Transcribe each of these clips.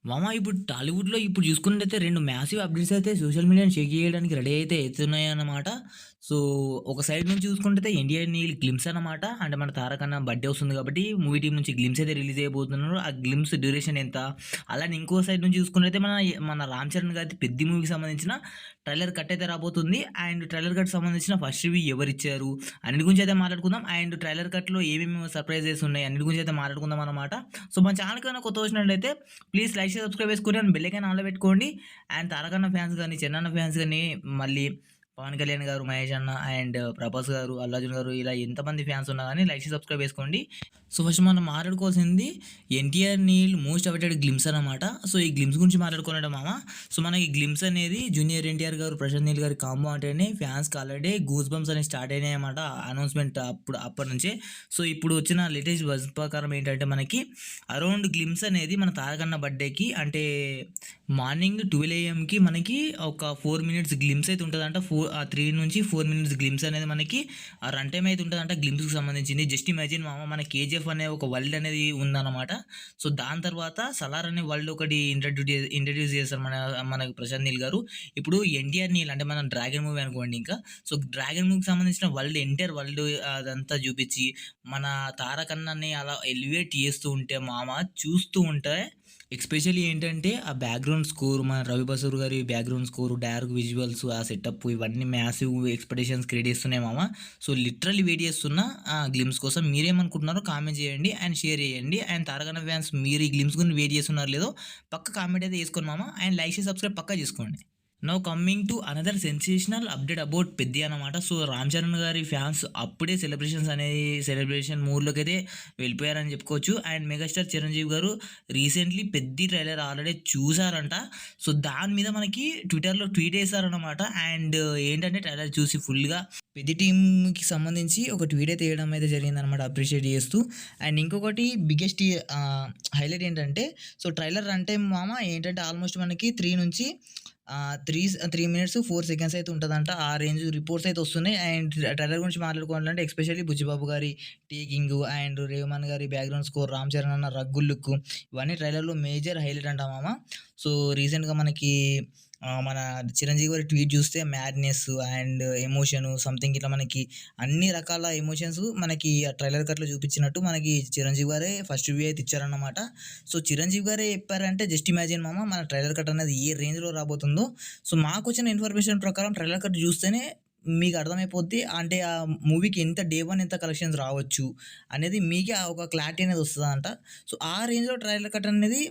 ఇప్పుడు టాలీవుడ్‌లో ఇప్పుడు చూసుకున్నట్టయితే 2 మ్యాసివ్ అప్‌డేట్స్ అయితే సోషల్ మీడియాని షేక్ చేయడానికి రెడీ అయితే అయితున్నాయన్నమాట. సో, ఒక సైడ్ నుంచి చూసుకుంటే ఇండియన్ నీల్ గ్లిమ్స్ అన్నమాట. అంటే మన 'తారక్ అన్న' బర్త్‌డే వస్తుంది కాబట్టి మూవీ టీమ్ నుంచి గ్లిమ్స్ అయితే రిలీజ్ చేయబోతున్నారు. ఆ గ్లిమ్స్ డ్యూరేషన్ ఎంత? అలానే ఇంకో సైడ్ నుంచి చూసుకున్నట్టయితే మన 'రామ్ చరణ్' గారి 'పెద్ది' మూవీకి సంబంధించిన ట్రైలర్ కట్ అయితే రాబోతుంది. అండ్ ట్రైలర్ కట్‌కి సంబంధించిన ఫస్ట్ రివ్యూ ఎవరిచ్చారు? అన్నిటి గురించి అయితే మాట్లాడుకుందాం. అండ్ ట్రైలర్ కట్‌లో ఏమేమి సర్‌ప్రైజెస్ ఉన్నాయి? అన్నిటి గురించి అయితే మాట్లాడుకుందాం అన్నమాట. సో, మన ఛానెల్‌కి ఏమైనా కొత్తగా వచ్చినట్లయితే ప్లీజ్ లైక్, షేర్, సబ్స్క్రైబ్ చేసుకొని అండ్ బెల్ ఐకాన్ ఆన్‌లో పెట్టుకోండి. అండ్ 'తారక్ అన్న' ఫ్యాన్స్ గాని, 'చిన్న అన్న' ఫ్యాన్స్ గాని, మళ్ళీ 'పవన్ కళ్యాణ్' గారు, 'మహేష్ అన్న' అండ్ 'ప్రభాస్' గారు, 'అల్లు అర్జున్' గారు ఇలా ఎంతమంది ఫ్యాన్స్ ఉన్నా గాని లైక్, షేర్, సబ్స్క్రైబ్ చేసుకోండి. సో, ఫస్ట్ మనం మాట్లాడుకోవాల్సింది 'NTR Neel' most awaited glimpse అన్నమాట. సో, ఈ గ్లిమ్స్ గురించి మాట్లాడుకున్నాడు మామ. సో, మనకి గ్లిమ్స్ అనేది జూనియర్ ఎన్టీఆర్ గారు, ప్రశాంత్ నీల్ గారి కాంబో అంటేనే ఫ్యాన్స్‌కి ఆల్రెడీ గూస్ బంప్స్ అనేవి స్టార్ట్ అయినాయన్నమాట. అనౌన్స్‌మెంట్ అప్పటినుంచే. సో, ఇప్పుడు వచ్చిన లేటెస్ట్ బజ్ ప్రకారం ఏంటంటే మనకి అరౌండ్ గ్లిమ్స్ అనేది మన 'తారక్ అన్న' బర్త్‌డేకి అంటే మార్నింగ్ 12 ఏఎంకి మనకి ఒక 4 మినిట్స్ గ్లిమ్స్ అయితే ఉంటదంట. 3-4 మినిట్స్ గ్లిమ్స్ అనేది మనకి రన్ టైమ్ అయితే ఉంటదంట గ్లిమ్స్‌కి సంబంధించింది. జస్ట్ ఇమాజిన్ మామ మన 'కేజీఎఫ్' అనే ఒక వరల్డ్ అనేది ఉందన్నమాట. సో, దాని తర్వాత 'సలార్' అనే వరల్డ్ ఒకటి ఇంట్రడ్యూస్ చేస్తారు మనకి ప్రశాంత్ నీల్ గారు. ఇప్పుడు 'ఎన్టీఆర్ నీల్' అంటే మన 'డ్రాగన్' మూవీ అనుకోండి ఇంకా. సో, 'డ్రాగన్' మూవీకి సంబంధించిన ఎంటైర్ వరల్డ్ అదంతా చూపించి మన 'తారక్ అన్న'ని అలా ఎలివేట్ చేస్తూ ఉంటే మామ చూస్తూ ఉంటే ఎస్పెషల్లీ ఏంటంటే ఆ బ్యాక్‌గ్రౌండ్ స్కోర్ మన 'రవి బసూర్' గారి బ్యాక్‌గ్రౌండ్ స్కోర్, డైరెక్ట్ విజువల్స్, ఆ సెటప్ ఇవన్నీ మ్యాసివ్ ఎక్స్‌పెక్టేషన్స్ క్రియేట్ చేస్తున్నాయి మామ. సో, లిటరల్లీ వెయిట్ చేస్తున్నా ఆ గ్లిమ్స్ కోసం. మీరేమనుకుంటున్నారో కామెంట్ చేయండి అండ్ షేర్ చేయండి. అండ్ 'తారక్ అన్న' ఫ్యాన్స్ మీరు ఈ గ్లిమ్స్ గురించి వెయిట్ చేస్తున్నారో లేదో పక్కా కామెంట్ అయితే చేసుకోండి మామ. అండ్ లైక్, షేర్, సబ్స్క్రైబ్ పక్కా చేసుకోండి. Now coming to another sensational update about 'Peddi' అన్నమాట. సో, 'రామ్ చరణ్' గారి ఫ్యాన్స్ అప్పుడే సెలబ్రేషన్ మూడ్‌లోకి అయితే వెళ్ళిపోయారని చెప్పుకోవచ్చు. అండ్ మెగాస్టార్ చిరంజీవి గారు రీసెంట్‌లీ 'పెద్ది' ట్రైలర్ ఆల్రెడీ చూసారంట. సో, దాని మీద మనకి ట్విట్టర్‌లో ట్వీట్ చేశారన్నమాట. అండ్ ఏంటంటే ట్రైలర్ చూసి ఫుల్‌గా 'పెద్ది' టీమ్‌కి సంబంధించి ఒక ట్వీట్ అయితే చేయడం అయితే జరిగిందనమాట అప్రిషియేట్ చేస్తూ. అండ్ ఇంకొకటి బిగ్గెస్ట్ హైలైట్ ఏంటంటే సో, ట్రైలర్ రన్ టైమ్ మామ ఏంటంటే ఆల్మోస్ట్ మనకి 3 నుంచి 3 మినిట్స్ 4 సెకండ్స్ అయితే ఉంటదంట. ఆ రేంజ్ రిపోర్ట్స్ అయితే వస్తున్నాయి. అండ్ ట్రైలర్ గురించి మాట్లాడుకోవాలంటే ఎస్పెషల్లీ బుచ్చిబాబు గారి టేకింగ్ అండ్ రేవమాన్ గారి బ్యాక్‌గ్రౌండ్ స్కోర్, 'రామ్ చరణ్' అన్న రగ్గుల్ లుక్ ఇవన్నీ ట్రైలర్‌లో మేజర్ హైలైట్ అంట మామ. సో, రీసెంట్‌గా మనకి మన చిరంజీవి గారి ట్వీట్ చూస్తే మ్యాడ్‌నెస్ అండ్ ఎమోషన్ సంథింగ్ ఇట్లా మనకి అన్ని రకాల ఎమోషన్స్ మనకి ఆ ట్రైలర్ కట్‌లో చూపించినట్టు మనకి చిరంజీవి గారే ఫస్ట్ రివ్యూ అయితే ఇచ్చారన్నమాట. సో, చిరంజీవి గారే చెప్పారంటే జస్ట్ ఇమాజిన్ మామ మన ట్రైలర్ కట్ అనేది ఏ రేంజ్‌లో రాబోతుందో. సో, మాకొచ్చిన ఇన్ఫర్మేషన్ ప్రకారం ట్రైలర్ కట్ చూస్తేనే మీకు అర్థమైపోద్ది. అంటే ఆ మూవీకి ఎంత డే 1 ఎంత కలెక్షన్స్ రావచ్చు అనేది మీకే ఒక క్లారిటీ అనేది వస్తదంట. సో, ఆ రేంజ్‌లో ట్రైలర్ కట్ అనేది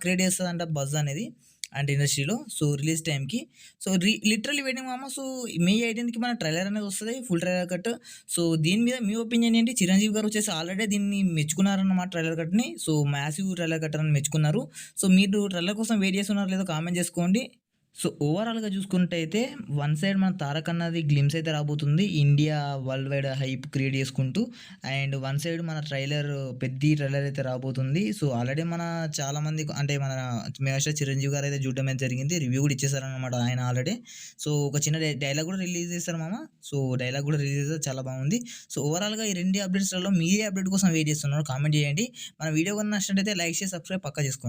క్రియేట్ చేస్తదంట బజ్ అనేది. అంటే ఇండస్ట్రీలో. సో, రిలీజ్ టైమ్‌కి. సో, లిటరల్లీ వెయిటింగ్ మామ. సో, మే 18కి మన ట్రైలర్ అనేది వస్తది. Full trailer cut. సో, దీని మీద మీ ఒపీనియన్ ఏంటి? చిరంజీవి గారు వచ్చేసి ఆల్రెడీ దీన్ని మెచ్చుకున్నారన్నమాట ట్రైలర్ కట్‌ని. సో, మాసివ్ ట్రైలర్ కట్ అని మెచ్చుకున్నారు. సో, మీరు ట్రైలర్ కోసం వెయిట్ చేస్తున్నారో లేదో కామెంట్ చేసుకోండి. సో, ఓవరాల్‌గా చూసుకున్నట్టయితే వన్ సైడ్ మన 'తారక్' అన్నది గ్లిమ్స్ అయితే రాబోతుంది. India world wide hype create చేసుకుంటూ. అండ్ వన్ సైడ్ మన ట్రైలర్ 'పెద్ది' ట్రైలర్ అయితే రాబోతుంది. సో, ఆల్రెడీ మన చాలామంది అంటే మన మెగాస్టార్ చిరంజీవి గారైతే చూడడం అయితే జరిగింది. రివ్యూ కూడా ఇచ్చేసారనమాట ఆయన ఆల్రెడీ. సో, ఒక చిన్న డైలాగ్ కూడా రిలీజ్ చేశారు మామ. సో, డైలాగ్ కూడా రిలీజ్ చేసారు. చాలా బాగుంది. సో, ఓవరాల్‌గా ఈ 2 అప్డేట్స్‌లలో మీరు ఏ అప్డేట్ కోసం వెయిట్ చేస్తున్నారో కామెంట్ చేయండి. మన వీడియో కనుక నచ్చినట్టయితే లైక్, షేర్, సబ్స్క్రైబ్ పక్కా చేసుకోండి.